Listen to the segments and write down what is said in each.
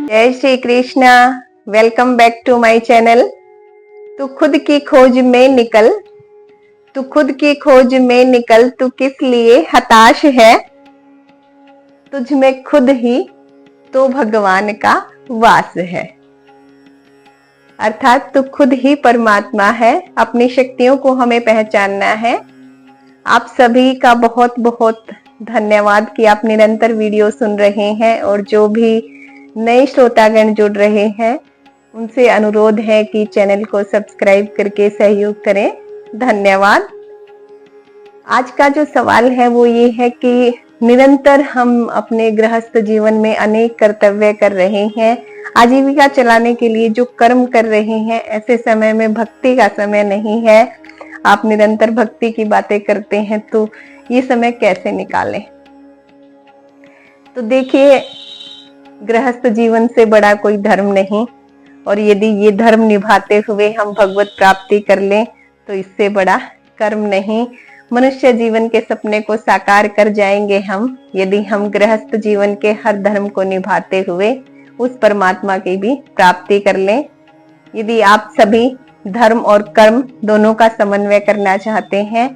जय Shri Krishna. Welcome back to my channel. तू खुद की खोज में निकल, तू खुद की खोज में निकल, तू किस लिए हताश है। तुझ में खुद ही तो भगवान का वास है। अर्थात तू खुद ही परमात्मा है। अपनी शक्तियों को हमें पहचानना है। आप सभी का बहुत बहुत धन्यवाद कि आप निरंतर वीडियो सुन रहे हैं और जो भी नए श्रोतागण जुड़ रहे हैं उनसे अनुरोध है कि चैनल को सब्सक्राइब करके सहयोग करें। धन्यवाद। आज का जो सवाल है वो ये है कि निरंतर हम अपने गृहस्थ जीवन में अनेक कर्तव्य कर रहे हैं, आजीविका चलाने के लिए जो कर्म कर रहे हैं, ऐसे समय में भक्ति का समय नहीं है। आप निरंतर भक्ति की बातें करते हैं तो ये समय कैसे निकालें। तो देखिए, गृहस्थ जीवन से बड़ा कोई धर्म नहीं, और यदि ये धर्म निभाते हुए हम भगवत प्राप्ति कर लें तो इससे बड़ा कर्म नहीं। मनुष्य जीवन के सपने को साकार कर जाएंगे हम, यदि हम गृहस्थ जीवन के हर धर्म को निभाते हुए उस परमात्मा की भी प्राप्ति कर लें। यदि आप सभी धर्म और कर्म दोनों का समन्वय करना चाहते हैं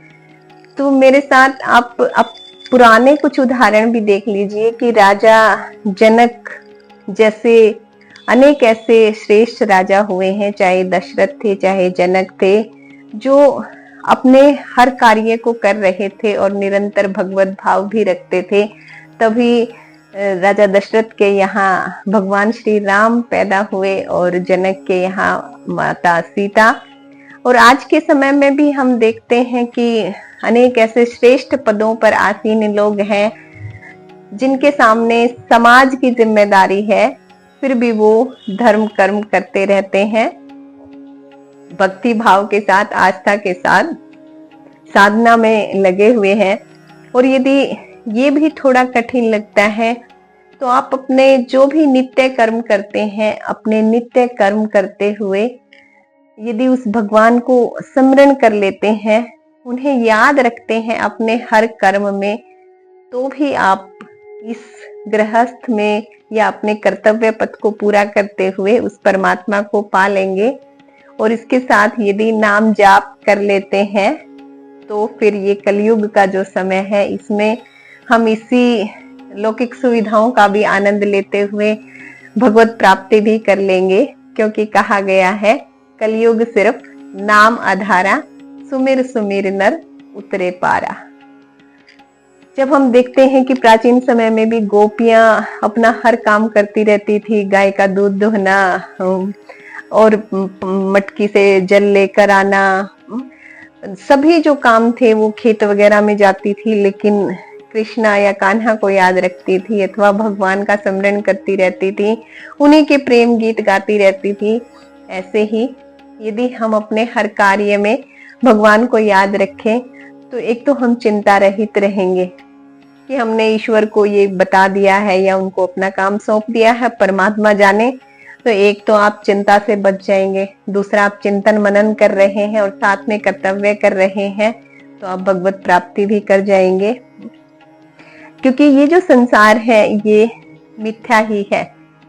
तो मेरे साथ आप पुराने कुछ उदाहरण भी देख लीजिए कि राजा जनक जैसे अनेक ऐसे श्रेष्ठ राजा हुए हैं, चाहे दशरथ थे चाहे जनक थे, जो अपने हर कार्य को कर रहे थे और निरंतर भगवत भाव भी रखते थे। तभी राजा दशरथ के यहाँ भगवान श्री राम पैदा हुए और जनक के यहाँ माता सीता। और आज के समय में भी हम देखते हैं कि अनेक ऐसे श्रेष्ठ पदों पर आसीन लोग हैं जिनके सामने समाज की जिम्मेदारी है, फिर भी वो धर्म कर्म करते रहते हैं, भक्ति भाव के साथ, आस्था के साथ साधना में लगे हुए हैं। और यदि ये भी थोड़ा कठिन लगता है तो आप अपने जो भी नित्य कर्म करते हैं, अपने नित्य कर्म करते हुए यदि उस भगवान को स्मरण कर लेते हैं, उन्हें याद रखते हैं अपने हर कर्म में, तो भी आप इस गृहस्थ में या अपने कर्तव्य पथ को पूरा करते हुए उस परमात्मा को पा लेंगे। और इसके साथ यदि नाम जाप कर लेते हैं तो फिर ये कलयुग का जो समय है, इसमें हम इसी लौकिक सुविधाओं का भी आनंद लेते हुए भगवत प्राप्ति भी कर लेंगे, क्योंकि कहा गया है कलयुग सिर्फ नाम आधारा, सुमिर सुमिर नर उतरे पारा। जब हम देखते हैं कि प्राचीन समय में भी गोपियां अपना हर काम करती रहती थी, गाय का दूध दुहना और मटकी से जल लेकर आना, सभी जो काम थे वो खेत वगैरह में जाती थी, लेकिन कृष्णा या कान्हा को याद रखती थी अथवा भगवान का स्मरण करती रहती थी, उन्हीं के प्रेम गीत गाती रहती थी। ऐसे ही यदि हम अपने हर कार्य में भगवान को याद रखें तो एक तो हम चिंता रहित रहेंगे कि हमने ईश्वर को ये बता दिया है या उनको अपना काम सौंप दिया है, परमात्मा जाने। तो एक तो आप चिंता से बच जाएंगे, दूसरा आप चिंतन मनन कर रहे हैं और साथ में कर्तव्य कर रहे हैं तो आप भगवत प्राप्ति भी कर जाएंगे। क्योंकि ये जो संसार है ये मिथ्या ही है,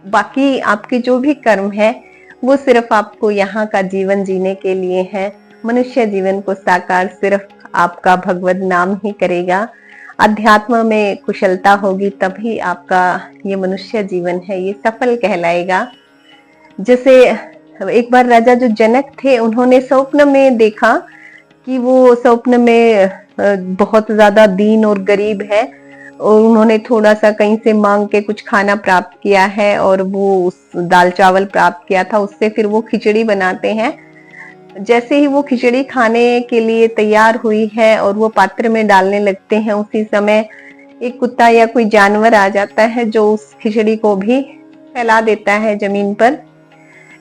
बाकी आपके जो भी कर्म है वो सिर्फ आपको यहाँ का जीवन जीने के लिए है। मनुष्य जीवन को साकार सिर्फ आपका भगवत नाम ही करेगा। अध्यात्म में कुशलता होगी तभी आपका ये मनुष्य जीवन है ये सफल कहलाएगा। जैसे एक बार राजा जो जनक थे, उन्होंने स्वप्न में देखा कि वो स्वप्न में बहुत ज्यादा दीन और गरीब है, और उन्होंने थोड़ा सा कहीं से मांग के कुछ खाना प्राप्त किया है और वो उस दाल चावल प्राप्त किया था, उससे फिर वो खिचड़ी बनाते हैं। जैसे ही वो खिचड़ी खाने के लिए तैयार हुई है और वो पात्र में डालने लगते हैं, उसी समय एक कुत्ता या कोई जानवर आ जाता है जो उस खिचड़ी को भी फैला देता है जमीन पर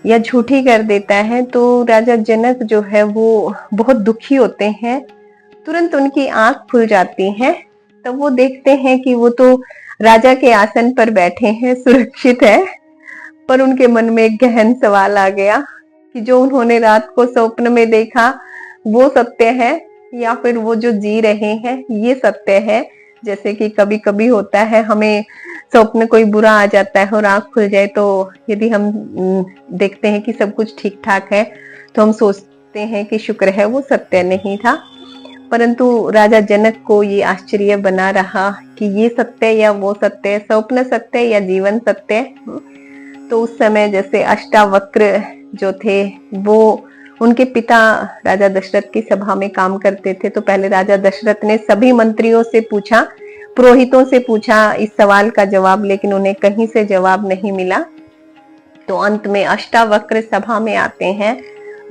या झूठी कर देता है। तो राजा जनक जो है वो बहुत दुखी होते हैं, तुरंत उनकी आंख खुल जाती है। तब वो देखते हैं कि वो तो राजा के आसन पर बैठे हैं, सुरक्षित है, पर उनके मन में एक गहन सवाल आ गया कि जो उन्होंने रात को स्वप्न में देखा वो सत्य है या फिर वो जो जी रहे हैं ये सत्य है। जैसे कि कभी कभी होता है हमें स्वप्न कोई बुरा आ जाता है और आंख खुल जाए, तो यदि हम देखते हैं कि सब कुछ ठीक ठाक है तो हम सोचते हैं कि शुक्र है वो सत्य नहीं था। परंतु राजा जनक को ये आश्चर्य बना रहा कि ये सत्य या वो सत्य, स्वप्न सत्य या जीवन सत्य। तो उस समय जैसे अष्टावक्र जो थे वो उनके पिता राजा दशरथ की सभा में काम करते थे। तो पहले राजा दशरथ ने सभी मंत्रियों से पूछा, पुरोहितों से पूछा इस सवाल का जवाब, लेकिन उन्हें कहीं से जवाब नहीं मिला। तो अंत में अष्टावक्र सभा में आते हैं।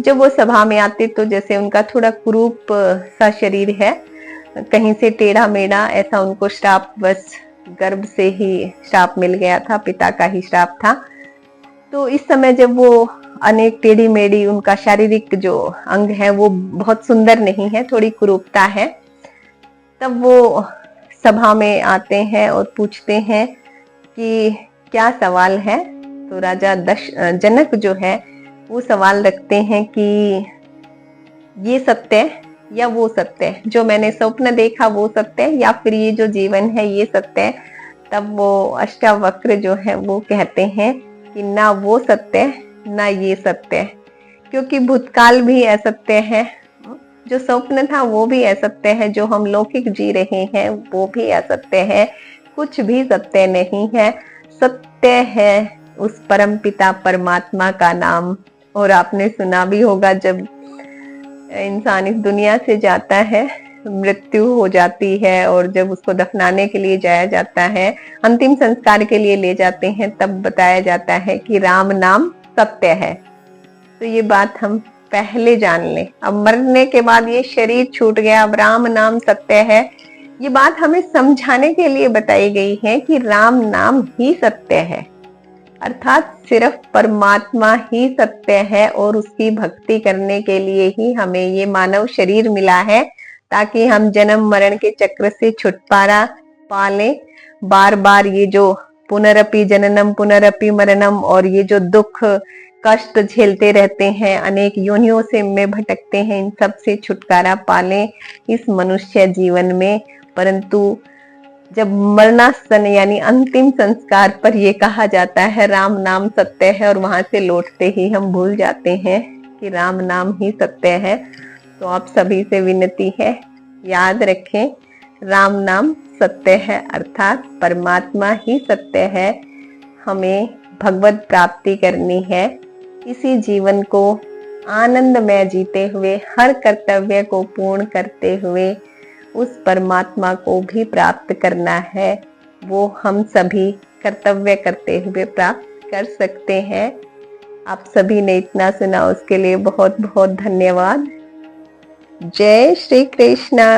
जब वो सभा में आते तो जैसे उनका थोड़ा कुरूप सा शरीर है, कहीं से टेढ़ा मेढ़ा, ऐसा उनको श्राप, बस गर्भ से ही श्राप मिल गया था, पिता का ही श्राप था। तो इस समय जब वो अनेक टेढ़ी मेढ़ी, उनका शारीरिक जो अंग है वो बहुत सुंदर नहीं है, थोड़ी कुरूपता है, तब वो सभा में आते हैं और पूछते हैं कि क्या सवाल है। तो राजा जनक जो है वो सवाल रखते हैं कि ये सत्य या वो सत्य, जो मैंने स्वप्न देखा वो सत्य या फिर ये जो जीवन है ये सत्य। तब वो अष्टावक्र जो है वो कहते हैं कि ना वो सत्य ना ये सत्य, क्योंकि भूतकाल भी असत्य है, जो स्वप्न था वो भी असत्य है, जो हम लौकिक जी रहे हैं वो भी असत्य है, कुछ भी सत्य नहीं है। सत्य है उस परम पिता परमात्मा का नाम। और आपने सुना भी होगा, जब इंसान इस दुनिया से जाता है, मृत्यु हो जाती है और जब उसको दफनाने के लिए जाया जाता है, अंतिम संस्कार के लिए ले जाते हैं, तब बताया जाता है कि राम नाम सत्य है। तो ये बात हम पहले जान लें। अब मरने के बाद ये शरीर छूट गया, अब राम नाम सत्य है, ये बात हमें समझाने के लिए बताई गई है कि राम नाम ही सत्य है, अर्थात सिर्फ परमात्मा ही सत्य है। और उसकी भक्ति करने के लिए ही हमें ये मानव शरीर मिला है, ताकि हम जन्म मरण के चक्र से छुटकारा पा लें। बार बार ये जो पुनरपि जननम पुनरपि मरणम, और ये जो दुख कष्ट झेलते रहते हैं, अनेक योनियों से में भटकते हैं, इन सब से छुटकारा पा लें इस मनुष्य जीवन में। परंतु जब मरणासन यानी अंतिम संस्कार पर ये कहा जाता है राम नाम सत्य है, और वहां से लौटते ही हम भूल जाते हैं कि राम नाम ही सत्य है। तो आप सभी से विनती है, याद रखें राम नाम सत्य है, अर्थात परमात्मा ही सत्य है। हमें भगवत प्राप्ति करनी है, इसी जीवन को आनंदमय जीते हुए, हर कर्तव्य को पूर्ण करते हुए उस परमात्मा को भी प्राप्त करना है। वो हम सभी कर्तव्य करते हुए प्राप्त कर सकते हैं। आप सभी ने इतना सुना, उसके लिए बहुत बहुत धन्यवाद। जय श्री कृष्णा।